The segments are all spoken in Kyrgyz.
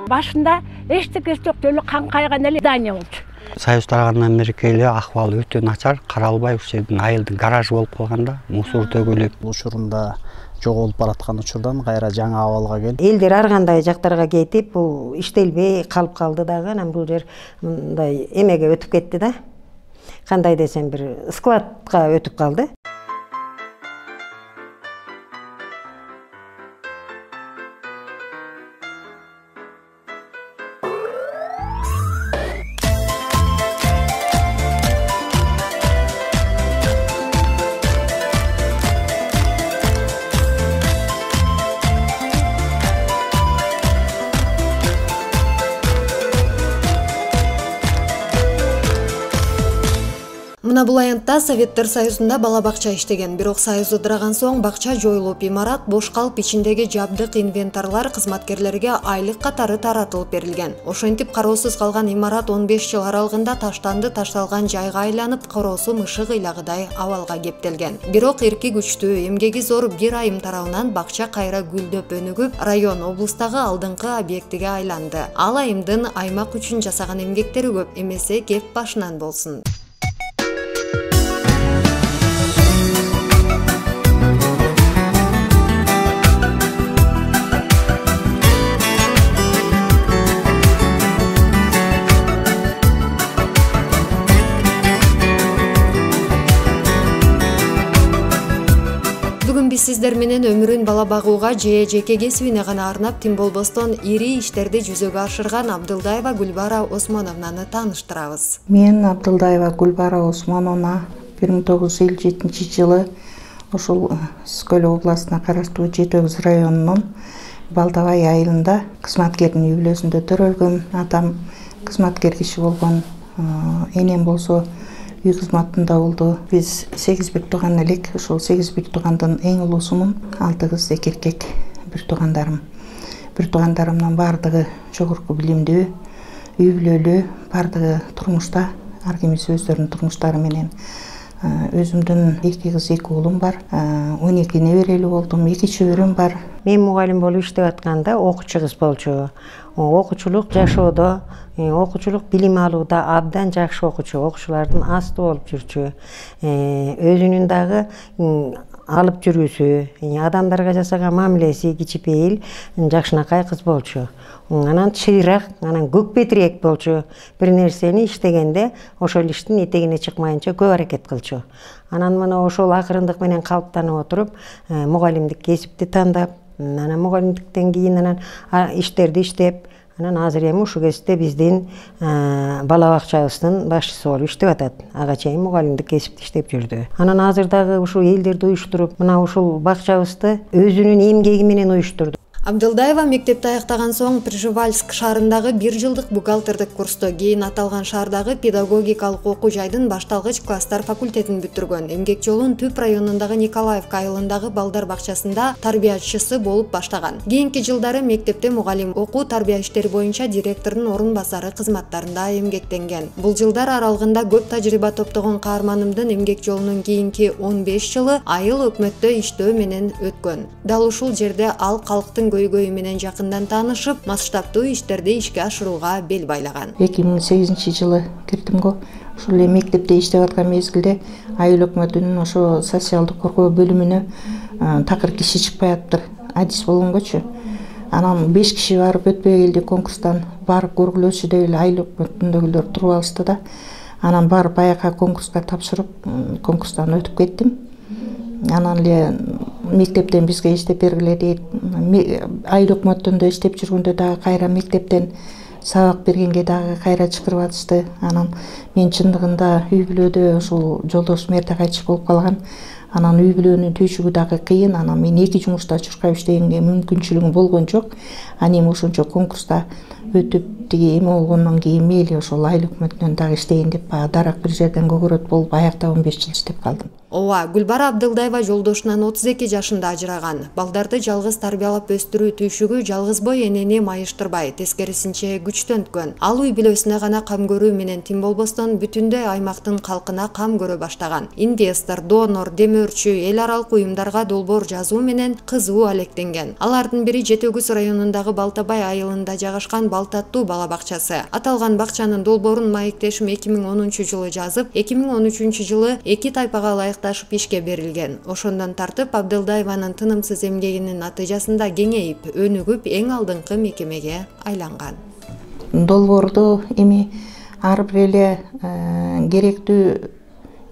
Башында эчтеке жок эле каңкайган эле здание болчу. Союз тарағаннан бери эле акыбалы өтө начар, кара албай ушул жердин айылдын гаражы болуп калганда, мусор төгүлүп. Учурунда жоголуп бараткан учурдан кайра жаңы абалга келип. Элдер ар кандай жактарга кетип, бул иштелбей калып калды дагы, анан бул жер мындай эмеге өтүп кетти да. Кандай десем, бир складка өтүп калды. Мына бул аянтта Советтер Союзунда бала бакча иштеген, бирок союз ыдыраган соң бакча жоюлуп, имарат бош калып, ичиндеги жабдык, инвентарлар кызматкерлерге айлык катары таратылып берилген. Ошентип кароосуз калган имарат 15 жыл аралыгында таштанды, ташталган жайга айланып, короосу мышык ыйлагыдай абалга кептелген. Бирок эрки күчтүү, эмгеги зор бир айым тарабынан бакча кайра гүлдөп өнүгүп, район облустагы алдыңкы объектиге айланды. Ал айымдын аймак үчүн жасаган эмгектери көп, эмесе кеп башынан болсун. Бүгүн биз сиздер менен өмүрүн бала багууга же жеке кесибине гана арнап тим болбостон ири иштерди жүзөгө ашырган Абдылдаева Гүлбара Осмоновнаны тааныштырабыз. Мен Абдылдаева Гүлбара Осмоновна 1957 жылы ошол Скөл областына караштуу Жетөгүз районунун Балдабай айылында кызматкердин үй бүлөсүндө төрөлгөм. Атам кызматкер киши болгон, энем болсо үй кызматында болду. Биз 8 бир тууган элек. Ошол 8 бир туугандын эң улуусумун. 6 кыз, 2 эркек бир туугандарым. Бир туугандарымдын бардыгы жогорку билимдүү, үй бүлөлүү, бардыгы турмушта, ар кимиси өздөрүнүн турмуштары менен. Өзүмдүн 2 кыз, 2 уулум бар. 12 неберелүү болдум, 2 чөбөрөм бар. Мен мугалим болуп иштеп атканда окуучу кыз болчу. Окуучулук жашоодо, окуучулук билим алууда абдан жакшы окуучу, окуучулардын асты болуп жүрчү. Өзүнүн дагы алып жүрүүсү, адамдарга жасаган мамилеси кичипейил, жакшынакай кыз болчу. Анан чыйрак, анан көк бетирээк болчу. Бир нерсени иштегенде ошол иштин этегине чыкмайынча көп аракет кылчу. Анан мына ошол акырындык менен калыптанып отуруп, мугалимдик кесипти тандап, анан мугалимдиктен кийин анан иштерди иштеп, анан азыр эми ушул кесипте биздин бала бакчабыздын башчысы болуп иштеп атат. Ага чейин мугалимдик кесипти иштеп жүрдү. Анан азыр дагы ушул элдерди уюштуруп, мына ушул бакчабызды өзүнүн эмгеги менен уюштурду. Абдылдаева мектепти аяктаган соң Пржевальск шаарындагы 1 жылдык бухгалтердик курсту, кийин аталган шаардагы педагогикалык окуу жайдын башталгыч класстар факультетин бүтүргөн. Эмгек жолун Түп районундагы Николаевка айылындагы балдар бакчасында тарбиячысы болуп баштаган. Кийинки жылдары мектепте мугалим, окуу тарбия иштери боюнча директордун орун басары кызматтарында эмгектенген. Бул жылдар аралыгында көп тажрыйба топтогон каарманымдын эмгек жолунун кийинки 15 жылы айыл өкмөттө иштөө менен өткөн. Дал ушул жерде ал калктын көйгөйү менен жакындан таанышып, масштабтуу иштерди ишке ашырууга бел байлаган. 2008 жылы кирдим го. Ошол эле мектепте иштеп аткан мезгилде айыл өкмөтүнүн ошо социалдык коргоо бөлүмүнө такыр киши чыкпай атыптыр. Адис болгонгочу. Анан 5 киши барып өтпөй келди конкурстан. Барып көргүлөчү деп эле айыл өкмөтүндөгүлөр туруп алышты да. Анан барып аяка конкурска тапшырып, конкурстан өтүп кеттим. Анан эле мектептен бизге иштеп бергиле дейт. Айыл өкмөтүндө иштеп жүргөндө дагы кайра мектептен сабак бергенге дагы кайра чакырып атышты. Анан мен чындыгында үй бүлөдө ушул жолдошум эрте кайтыш болуп калган. Анан үй бүлөнүн түйшүгү дагы кыйын. Анан мен 2 жумушта чуркап иштегенге мүмкүнчүлүгүм болгон жок. Анан ошончо конкурста өтүп тиги эме болгондон кийин мейли ошол айыл өкмөтүнөн дагы иштейин деп, дарак бир жерден көгөрөт болуп аякта 15 жыл иштеп калдым. Ооба, Гүлбара Абдылдаева жолдошунан 32 жашында ажыраган. Балдарды жалгыз тарбиялап өстүрүү түйшүгү жалгызбой энени майыштырбай, тескерисинче күчтөнткөн. Ал үй бүлөсүнө гана кам көрүү менен тим болбостон бүтүндөй аймактын калкына кам көрө баштаган. Инвестор, донор, демөөрчү, эл аралык уюмдарга долбоор жазуу менен кызуу алектенген. Алардын бири Жети Өгүз районундагы Балтабай айылында жайгашкан Балтаттуу бала бакчасы. Аталган бакчанын долбоорун маектешим 2010-жылы жазып, 2013-жылы эки тайпага ылайыкташып ишке берилген. Ошондон тартып Абдылдаеванын тынымсыз эмгегинин натыйжасында кеңейип, өнүгүп, эң алдыңкы мекемеге айланган. Долбоорду эми ар бир эле керектүү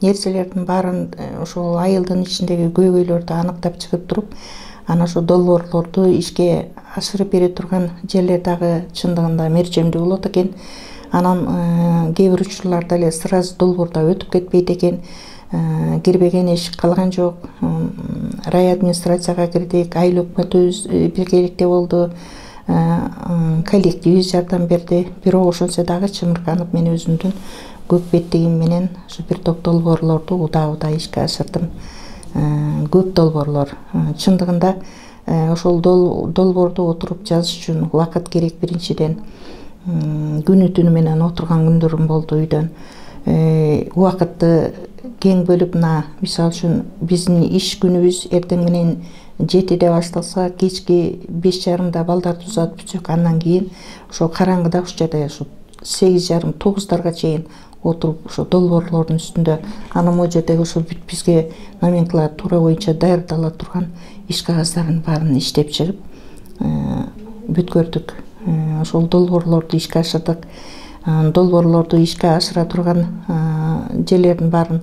нерселердин баарын ошол айылдын ичиндеги көйгөйлөрдү аныктап чыгып туруп, анан ошо долбоорлорду ишке ашырып бере турган жерлер дагы чындыгында мерчемдүү болот экен. Анан кээ бир учурларда эле сразу долбоордо өтүп кетпейт экен. Кирбеген эшик калган жок. Райадминистрацияга кирдик, айыл өкмөтүбүз биргеликте болду. Коллектив жардам берди. Бирок ошонсо дагы чымырганып, мен өзүмдүн көп беттигим менен ушу бир топ долбоорлорду удаа ишке ашырдым. Көп долбоорлор. Чындыгында ошол долбоорду отуруп жазыш үчүн убакыт керек биринчиден. Күнү түнү менен отурган күндөрүм болду үйдөн. Убакытты кең бөлүп, мисалы үчүн биздин иш күнүбүз эртең менен 7-де башталса, кечки 5:30 балдарды узатып бүтсөк, андан кийин ошо караңгыда ушул жерде 8:30-9-дарга чейин отуруп ошо долбоорлордун үстүндө, анан могу жердеги ошо бизге номенклатура боюнча даярдала турган иш кагаздарын баарын иштеп чыгып бүткөрдүк. Ошол долбоорлорду ишке ашырдык. Долбоорлорду ишке ашыра турган жерлердин баарын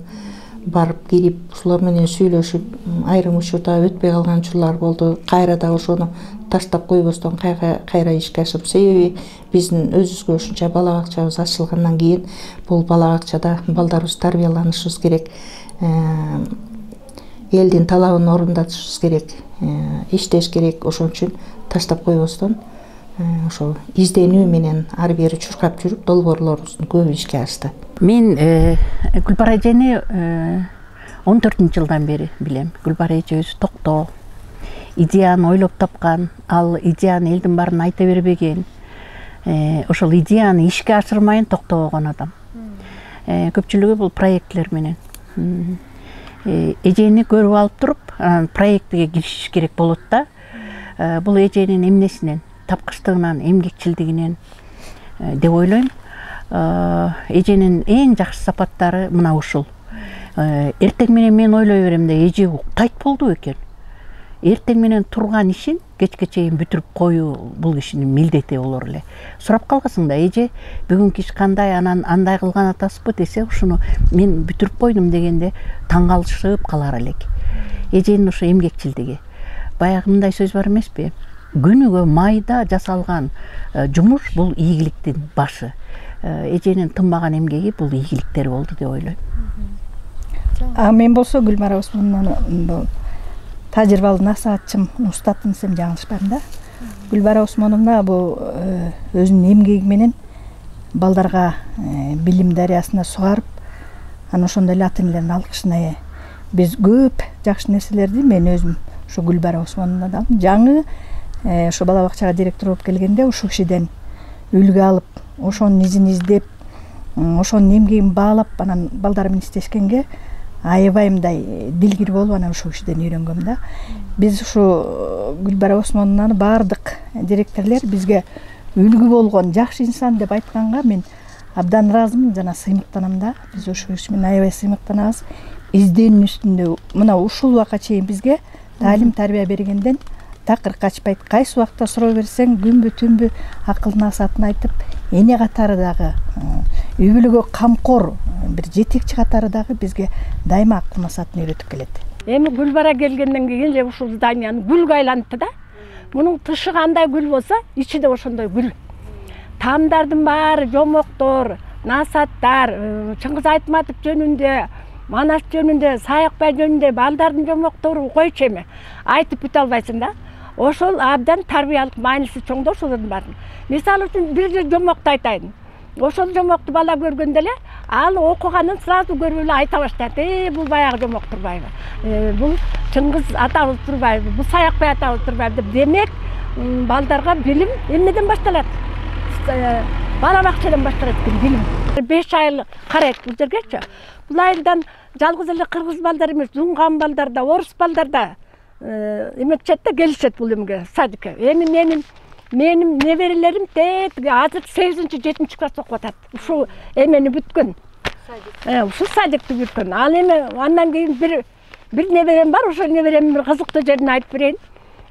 барып кирип, ушулар менен сүйлөшүп, айрым учурда өтпөй калган учурлар болду. Кайра да ошону таштап койбостон кайра ишке ашырып, себеби биздин өзүбүзгө ушунча бала бакчабыз ачылгандан кийин бул бала бакчада балдарыбыз тарбияланышыбыз керек, элдин талабын орундатышыбыз керек, иштеш керек. Ошон үчүн таштап койбостон ошо изденүү менен ары бери чуркап жүрүп, долбоорлорубуздун көбү ишке ашты. Мен Гүлбара эжени 14-жылдан бери билем. Гүлбара эже өзү токтоо, идеяны ойлоп тапкан, ал идеяны элдин баарын айта бербеген, ошол идеяны ишке ашырмайын токтогон адам. Көпчүлүгү бул проектлер менен. Эжени көрүп алып туруп, проектиге киришиш керек болот да. Бул эженин эмнесинен, тапкычтыгынан, эмгекчилдигинен деп ойлойм. Эженин эң жакшы сапаттары мына ушул. Эртең менен мен ойлой берем да, эже кайт болду экен. Эртең менен турган ишин кечке чейин бүтүрүп коюу бул кишинин милдети болор эле. Сурап калгасың да, эже бүгүнкү иш кандай, анан андай кылган атасызбы десе, ушуну мен бүтүрүп койдум дегенде таң калышып калар элек. Эженин ушу эмгекчилдиги. Баягы мындай сөз бар эмеспи? Күнүгө майда жасалган жумуш бул ийгиликтин башы. Эженин тынбаган эмгеги бул ийгиликтер болду деп ойлойм. Мен болсо Гүлбара Осмоновнаны тажрыйбалуу насаатчым, устатын десем жаңылышпайм да. Гүлбара Осмоновна бул өзүнүн эмгеги менен балдарга билим дарыясына сугарып, анан ошондой эле ата энелердин алкышына биз көп жакшы нерселерди мен өзүм ушу Гүлбара Осмоновнадан алдым. Жаңы ошо бала бакчага директор болуп келгенде ушул кишиден үлгү алып, ошонун изин издеп, ошонун эмгегин баалап, анан балдар менен иштешкенге аябайымдай дилгир болуп, анан ушул кишиден үйрөнгөм да. Биз ушу Гүлбара Осмоновнаны баардык директорлор бизге үлгү болгон жакшы инсан деп айтканга мен абдан ыраазымын жана сыймыктанам да. Биз ушул киши менен аябай сыймыктанабыз. Изденүү үстүндө мына ушул убакка чейин бизге таалим тарбия бергенден такыр качпайт. Кайсы убакта суроо берсең күнбү түнбү акыл насаатын айтып, эне катары дагы үй бүлөгө камкор бир жетекчи катары дагы бизге дайыма акыл насаатын үйрөтүп келет. Эми Гүлбара келгенден кийин же ушул зданияны гүлгө айлантты да. Мунун тышы кандай гүл болсо, ичи да ошондой гүл. Таамдардын баары жомоктор, насааттар, Чыңгыз Айтматов жөнүндө, Манас жөнүндө, Саякбай жөнүндө балдардын жомоктору койчу эми. Айтып бүтө албайсың да. Ошол абдан тарбиялык мааниси чоң да ошолордун баарын. Мисалы үчүн бир жомокту айтайын. ошол жомокту бала көргөндө эле ал окуганын сразу көрүп эле айта баштайт. Бул баягы жомок турбайбы? Бул Чыңгыз атабыз турбайбы? Бул Саякбай атабыз турбайбы деп. Демек, балдарга билим эмнеден башталат? Бала бакчадан башталат экен билим. 5 айыл карайт бул жергечи. Бул айылдан жалгыз эле кыргыз балдар эмес, дунган балдар да, орус балдар да эметчет да келишет бул эмге садикке. Эми менин неберелерим азыр 8-7 класс окуп атат. Ушу эмени бүткөн. Ушу садикти бүткөн. Ал эми андан кийин бир неберем бар, ошо неберемдин бир кызыктуу жерин айтып берейин.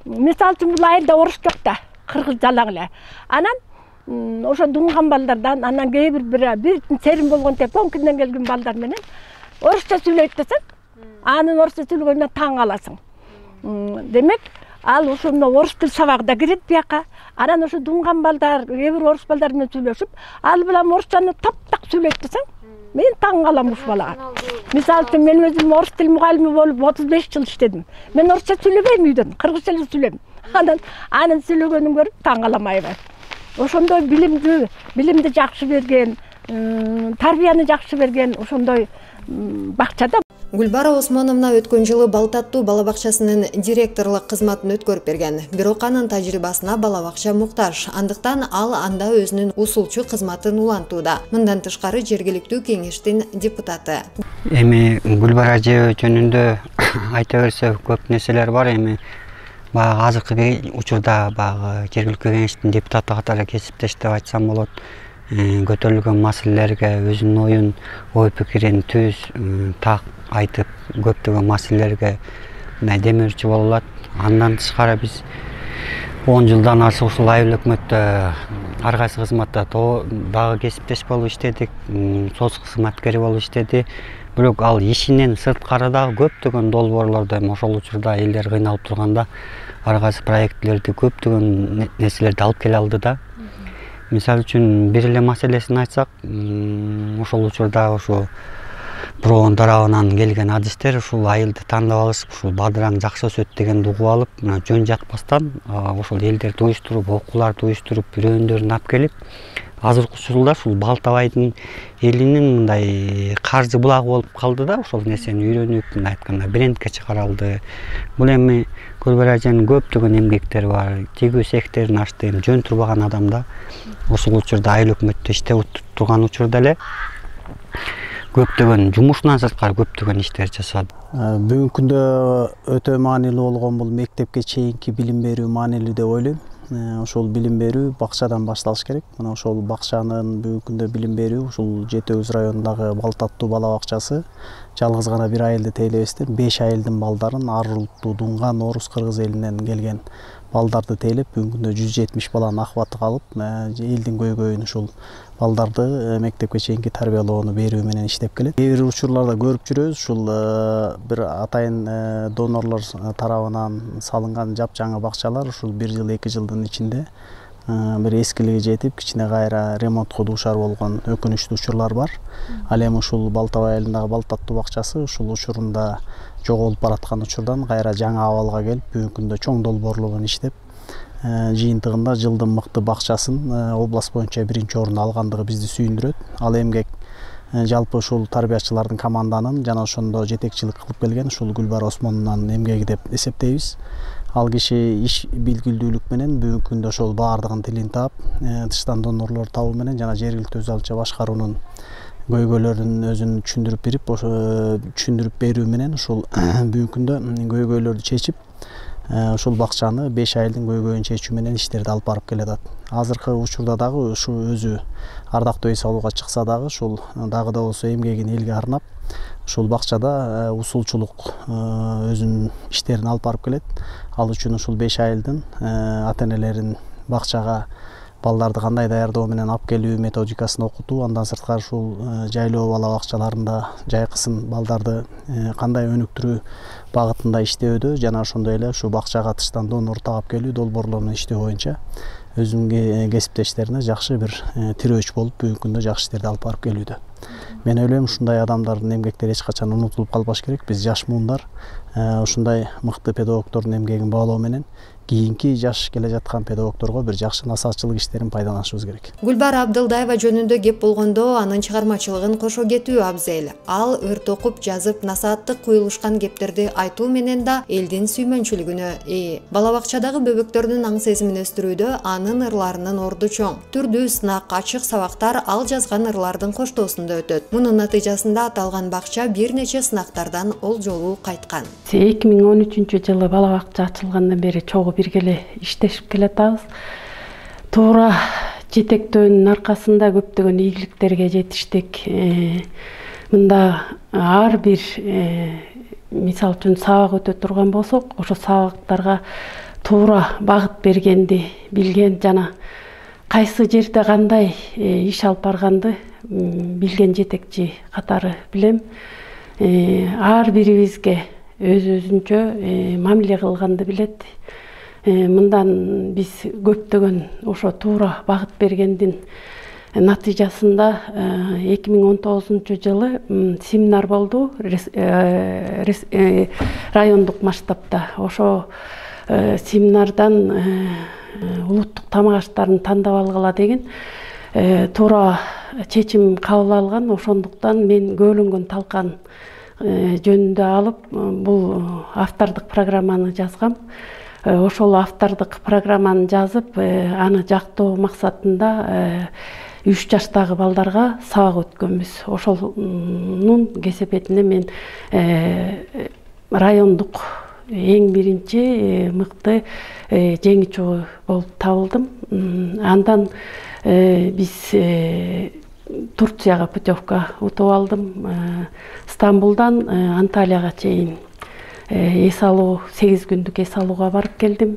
Мисалы үчүн бул айылда орус жок да, кыргыз жалаң эле. Анан ошо дунган балдардан, анан кээ бир серим болгон теп Понкинден келген балдар менен орусча сүйлөйт десең, анын орусча сүйлөгөнүнө таң каласың. Демек, ал ошондо орус тил сабагы да кирет бияка. Анан ошо дунган балдар, кээ бир орус балдар менен сүйлөшүп, ал билан орусчаны таптак сүйлөйт десең, мен таң калам ушу балага. Мисалы үчүн мен өзүм орус тил мугалими болуп 35 жыл иштедим. Мен орусча сүйлөбөйм үйдөн, кыргызча эле сүйлөйм. Анын сүйлөгөнүн көрүп таң калам аябай. Ошондой билимди жакшы берген, тарбияны жакшы берген ошондой бакчада. Гүлбара Осмоновна өткөн жылы Балтаттуу бала бакчасынын директорлук кызматын өткөрүп берген. Бирок анын тажрыйбасына бала бакча муктаж. Андыктан ал анда өзүнүн усулчу кызматын улантууда. Мындан тышкары жергиликтүү кеңештин депутаты. Эми Гүлбара эже жөнүндө айта берсе көп нерселер бар. Эми баягы азыркы учурда баягы жергиликтүү кеңештин депутаты катары кесиптеш деп айтсам болот. Көтөрүлгөн маселелерге өзүнүн оюн, ой пикирин түз так айтып, көптөгөн маселелерге демөөрчү боло алат. Андан тышкары биз 10 жылдан ашык ушул айыл өкмөттө ар кайсы кызматта дагы кесиптеш болуп иштедик, соц кызматкери болуп иштеди. Бирок ал ишинен сырткары дагы көптөгөн долбоорлорду ошол учурда элдер кыйналып турганда ар кайсы проектлерди, көптөгөн нерселерди алып келе алды да. Мисалы үчүн бир эле маселесин айтсак, ошол учурда ошо Броон тарабынан келген адистер ушул айылды тандап алышып, ушул бадыраң жакшы өсөт дегенди угуп алып, жөн жатпастан ошол элдерди уюштуруп, окууларды уюштуруп, бирөөндөрүн алып келип, азыркы учурда ушул Балтабайдын элинин мындай каржы булагы болуп калды да, ошол нерсени үйрөнүп, мындай айтканда брендке чыгаралды. Бул эми Гүлбара эженин көптөгөн эмгектери бар, тигүү сехтерин ачты, эми жөн турбаган адам да. Ошол учурда айыл өкмөттө иштеп турган учурда эле көптөгөн жумушунан сырткары көптөгөн иштер жасады. Бүгүнкү күндө өтө маанилүү болгон бул мектепке чейинки билим берүү маанилүү деп ойлойм. Ошол билим берүү бакчадан башталыш керек. Мына ошол бакчанын бүгүнкү күндө билим берүү ушул Жети Өгүз районундагы Балтаттуу бала бакчасы жалгыз гана бир айылды тейлебестен 5 айылдын балдарын ар улуттуу дунган, орус, кыргыз элинен келген балдарды тейлеп, бүгүнкү күндө 170 баланын акыбаты калып, элдин көйгөйүн ушул балдарды мектепке чейинки тарбиялоону берүү менен иштеп келет. Кээ бир учурларда көрүп жүрөбүз, ушул бир атайын донорлор тарабынан салынган жапжаңы бакчалар ушул 1 жыл 2 жылдын ичинде бир эскилиги жетип, кичине кайра ремонтко дуушар болгон өкүнүчтүү учурлар бар. Ал эми ушул Балтабай айылындагы Балтаттуу бакчасы ушул учурунда жоголуп бараткан учурдан кайра жаңы абалга келип, бүгүнкү күндө чоң долбоорлорун иштеп, жыйынтыгында жылдын мыкты бакчасын область боюнча 1-орун алгандыгы бизди сүйүндүрөт. Ал эмгек жалпы ушул тарбиячылардын команданын жана ошондо жетекчилик кылып келген ушул Гүлбара Осмоновнун эмгеги деп эсептейбиз. Ал киши иш билгилдүүлүк менен бүгүнкү күндө ошол баардыгын тилин таап, тыштан донорлор табуу менен жана жергиликтүү өз алча башкаруунун көйгөйлөрүн өзүн түшүндүрүп берүү менен ушул бүгүнкү күндө көйгөйлөрдү чечип, ушул бакчаны 5 айылдын көйгөйүн чечүү менен иштерди алып барып келатат. Азыркы учурда дагы ушу өзү ардактуу эс алууга чыкса дагы ушул дагы да болсо эмгегин элге арнап, ушул бакчада усулчулук өзүнүн иштерин алып барып келет. Ал үчүн ушул 5 айылдын ата-энелерин бакчага балдарды кандай даярдоо менен алып келүү методикасын окутуу, андан сырткары ушул жайлоо бала бакчаларында жайкысын балдарды кандай өнүктүрүү багытында иштөөдө жана ошондой эле ушу бакчага тыштан донор таап келүү долбоорлор менен иштөө боюнча өзүнүн кесиптештерине жакшы бир тирөөч болуп, бүгүнкү күндө жакшы иштерди алып барып келүүдө. Мен ойлойм, ушундай адамдардын эмгектери эч качан унутулуп калбаш керек. Биз жаш муундар ушундай мыкты педагогдордун эмгегин баалоо менен кийинки жаш келе жаткан педагогдорго бир жакшы насаатчылык иштерин пайдаланышыбыз керек. Гүлбара Абдылдаева жөнүндө кеп болгондо анын чыгармачылыгын кошо кетүү абзел. Ал өрт окуп, жазып, насааттык куюлушкан кептерди айтуу менен да элдин сүймөнчүлүгүнө ээ. Бала бакчадагы бөбөктөрдүн аң сезимин өстүрүүдө анын ырларынын орду чоң. Түрдүү, сынак, ачык сабактар ал жазган ырлардын коштоосунда өтөт. Мунун натыйжасында аталган бакча бир нече сынактардан ол жолу кайткан. 2013-жылы бала бакча ачылгандан бери чогуу бирге иштешип келатабыз. Туура жетектөөнүн аркасында көптөгөн ийгиликтерге жетиштик. Мында ар бир мисал үчүн сабак өтө турган болсок, ошо сабактарга туура багыт бергенди билген жана кайсы жерде кандай иш алып барганды билген жетекчи катары билем. Ар бирибизге өзүнчө мамиле кылганды билет. Мындан биз көптөгөн ошо туура багыт бергендин натыйжасында 2019-жылы семинар болду райондук масштабта. Ошо семинардан улуттук тамак аштарын тандап алгыла деген туура чечим кабыл алган. Ошондуктан мен көбөлөнгөн талкан жөнүндө алып бул автордук программаны жазгам. Ошол автордук программаны жазып, аны жактоо максатында 3 жаштагы балдарга сабак өткөнбүз. Ошонун кесепетине мен райондук эң биринчи мыкты жеңүүчү болуп табылдым. Андан биз Турцияга путевка утуп алдым. Стамбулдан Анталияга чейин эс алуу, 8 күндүк эс алууга барып келдим.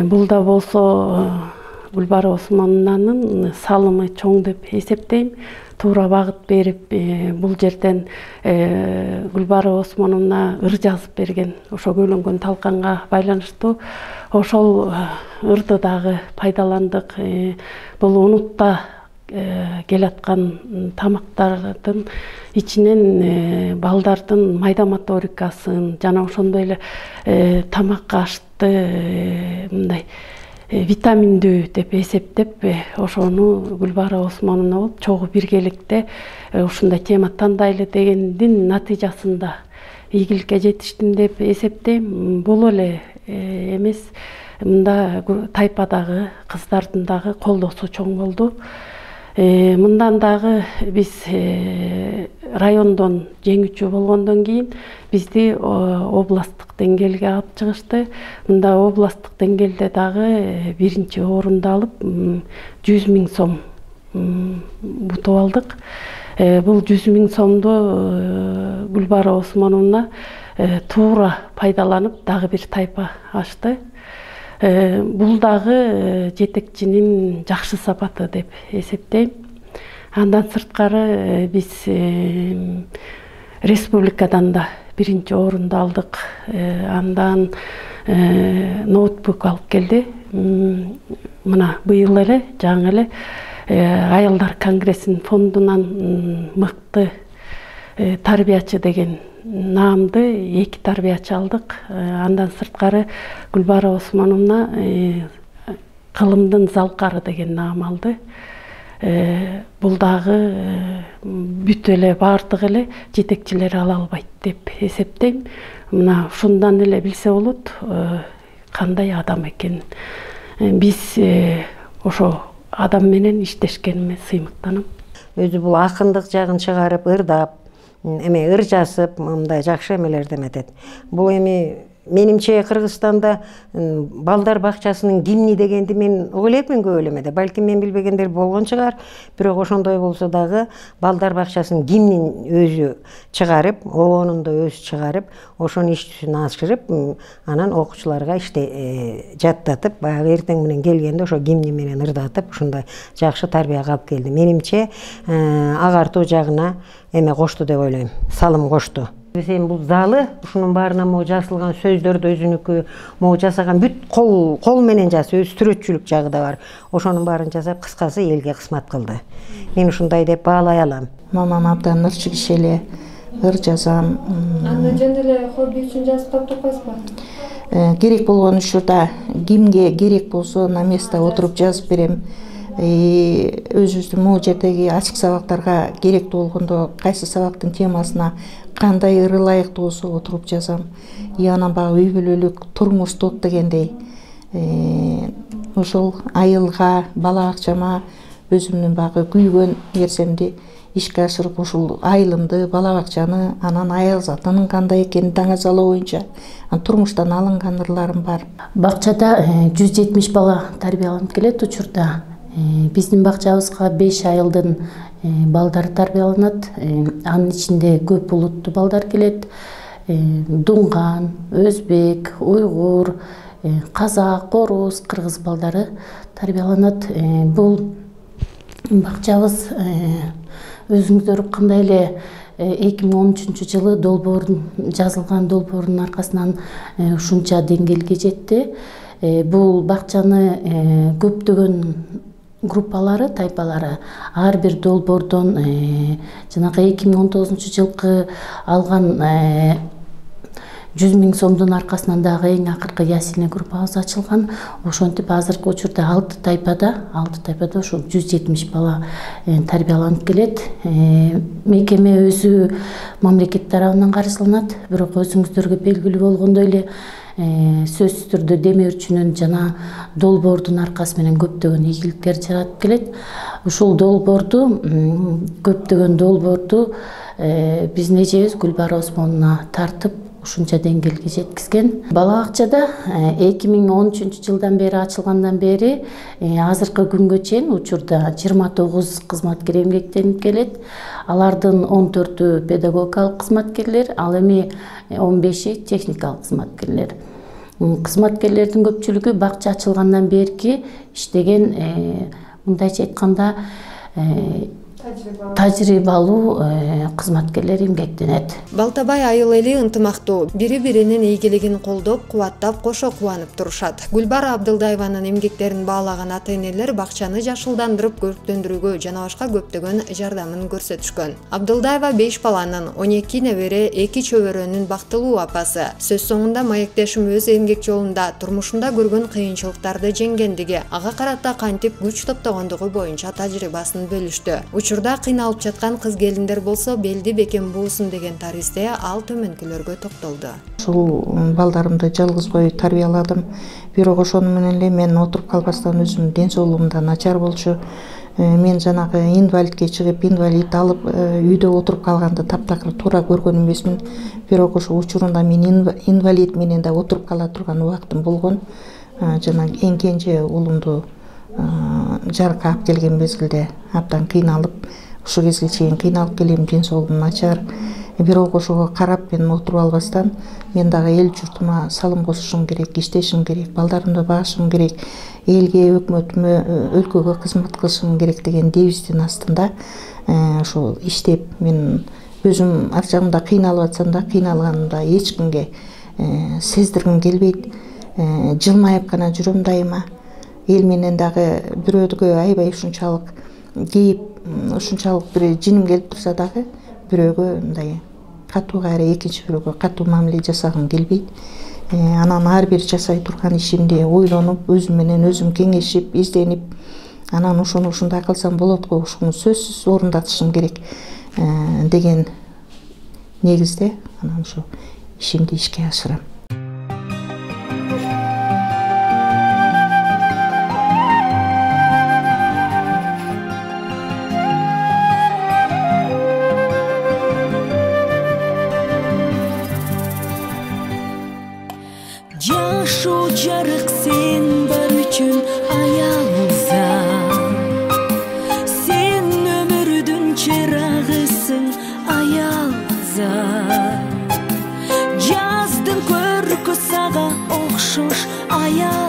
Бул да болсо Гүлбара Осмоновнанын салымы чоң деп эсептейм. Туура багыт берип, бул жерден Гүлбара Осмоновна ыр жазып берген, ошо көбөлөнгөн талканга байланыштуу. Ошол ырды дагы пайдаландык. Бул унутта келаткан тамактардын ичинен балдардын майда моторикасын жана ошондой эле тамак ашты мындай витаминдүү деп эсептеп, ошону Гүлбара Осмоновна болуп чогуу биргеликте ушундай тема тандайлы дегендин натыйжасында ийгиликке жетиштим деп эсептейм. Бул эле эмес, мында тайпадагы кыздардын дагы колдоосу чоң болду. Мындан дагы биз райондон жеңүүчү болгондон кийин бизди областтык деңгээлге алып чыгышты. Мында областтык деңгээлде дагы биринчи орунду алып 100 000 сом утуп алдык. Бул 100 000 сомду Гүлбара Осмоновна туура пайдаланып дагы бир тайпа ачты. Бул дагы жетекчинин жакшы сапаты деп эсептейм. Андан сырткары биз республикадан да биринчи орунду алдык. Андан ноутбук алып келди. Мына быйыл эле жаңы эле Аялдар конгрессинин фондунан мыкты тарбиячы деген наамды 2 тарбиячы алдык. Андан сырткары Гүлбара Осмоновна кылымдын залкары деген наам алды. Бул дагы бүт эле баардык эле жетекчилер ала албайт деп эсептейм. Мына ушундан эле билсе болот кандай адам экен. Биз ошо адам менен иштешкениме сыймыктанам. Өзү бул акындык жагын чыгарып, ырдап, эме ыр жазып, мындай жакшы эмелер деметет. Бул эми менимче Кыргызстанда балдар бакчасынын гимни дегенди мен ойлоймун көп элемеде. Балким мен билбегендер болгон чыгар, бирок ошондой болсо дагы балдар бакчасынын гимнин өзү чыгарып, обонунду өзү чыгарып, ошонун иштүүсүн ашырып, анан окуучуларга жаттатып, баягы эртең менен келгенде ошо гимни менен ырдатып, ушундай жакшы тарбияга алып келди. Менимче агартуу жагына эме кошту деп ойлойм, салым кошту. Эми бул залы ушунун баарына могу жазылган сөздөрдү өзүнүкү могу жасаган бүт кол менен жазып, өз сүрөтчүлүк жагы да бар. Ошонун баарын жасап, кыскасы элге кызмат кылды. Мен ушундай деп баалай алам. Мамам абдан ырчы киши эле, ыр жазам. Аны жөн эле хобби үчүн жазып таптап коесузбу? Керек болгон учурда кимге керек болсо на место отуруп жазып берем. Өзүбүздүн могу жердеги ачык сабактарга керектүү болгондо кайсы сабактын темасына кандай ыры ылайыктуу болсо отуруп жазам. Анан баягы үй бүлөлүк турмуштук дегендей ошол айылга, бала бакчама өзүмдүн баягы күйгөн нерсемди ишке ашырып ушул айылымды, бала бакчаны, анан аял затынын кандай экенин даңазалоо боюнча турмуштан алынган ырларым бар. Бакчада 170 бала тарбияланып келет учурда. Биздин бакчабызга 5 айылдын балдары тарбияланат. Анын ичинде көп улуттуу балдар келет. Дунган, өзбек, уйгур, казак, орус, кыргыз балдары тарбияланат. Бул бакчабыз өзүңүздөр кандай эле 2013 жылы долбоордун жазылган долбоордун аркасынан ушунча деңгээлге жетти. Бул бакчаны көптөгөн группалары, тайпалары ар бир долбоордон жанагы 2019 жылкы алган 100 000 сомдун аркасынан дагы эң акыркы ясине группабыз ачылган. Ошентип азыркы учурда 6 тайпада ошо 170 бала тарбияланып келет. Мекеме өзү мамлекет тарабынан каржыланат, бирок өзүңүздөргө белгилүү болгондой эле сөзсүз түрдө демөөрчүнүн жана долбоордун аркасы менен көптөгөн ийгиликтер жаратып келет. Ушул долбоорду көптөгөн долбоорду биздин эжебиз Гүлбара Осмоновна тартып ушунча деңгээлге жеткизген. Бала бакчада 2013 жылдан бери ачылгандан бери азыркы күнгө чейин учурда 29 кызматкер эмгектенип келет. Алардын 14-ü педагогикалык кызматкерлер, ал эми 15-и техникалык кызматкерлер. Кызматкерлердин көпчүлүгү бакча ачылгандан берки иштеген, мындайча айтканда тажрыйбалуу кызматкерлер эмгектенет. Балтабай айыл эли ынтымактуу, бири-биринин ийгилигин колдоп, кубаттап, кошо кубанып турушат. Гүлбара Абдылдаеванын эмгектерин баалаган ата-энелер бакчаны жашылдандырып көрктөндүрүүгө жана башка көптөгөн жардамын көрсөтүшкөн. Абдылдаева 5 баланын, 12 небере, 2 чөбөрөнүн бактылуу апасы. Сөз соңунда маектешим өз эмгек жолунда, турмушунда көргөн кыйынчылыктарды жеңгендиги, ага карата кантип күч топтогондугу боюнча тажрыйбасын бөлүштү. Учурда кыйналып жаткан кыз келиндер болсо белди бекем буусун деген таризде ал төмөнкүлөргө токтолду. Ушул балдарымды жалгыз кой тарбияладым. Бирок ошону менен эле мен отуруп калбастан өзүмдүн ден соолугум да начар болчу. Мен жанагы инвалидке чыгып, инвалид алып үйдө отуруп калганды таптакыр туура көргөн эмесмин. Бирок ошо учурунда мен инвалид менен да отуруп кала турган убактым болгон. Жана эң кенже улумду жарыкка алып келген мезгилде абдан кыйналып, ушул кезге чейин кыйналып келем, ден соолугум начар. Бирок ошого карап мен отуруп албастан, мен дагы эл журтума салым кошушум керек, иштешим керек, балдарымды багышым керек, элге, өкмөтүмө, өлкөгө кызмат кылышым керек деген девиздин астында ошол иштеп, мен өзүм ар жагымда кыйналып атсам да, кыйналганымда эч кимге сездиргим келбейт. Жылмайып гана жүрөм дайыма. Эл менен дагы бирөөгө аябай ушунчалык кейип, ушунчалык бир жиним келип турса дагы бирөөгө мындай катуу кайра экинчи бирөөгө катуу мамиле жасагым келбейт. Анан ар бир жасай турган ишимди ойлонуп, өзүм менен өзүм кеңешип, изденип, анан ушуну ушундай кылсам болот го, ушуну сөзсүз орундатышым керек деген негизде анан ушу ишимди ишке ашырам. Жашоо жарык сен бар үчүн аялза, сен өмүрдүн чырагысың аялза. Жаздын көркү сага окшош аял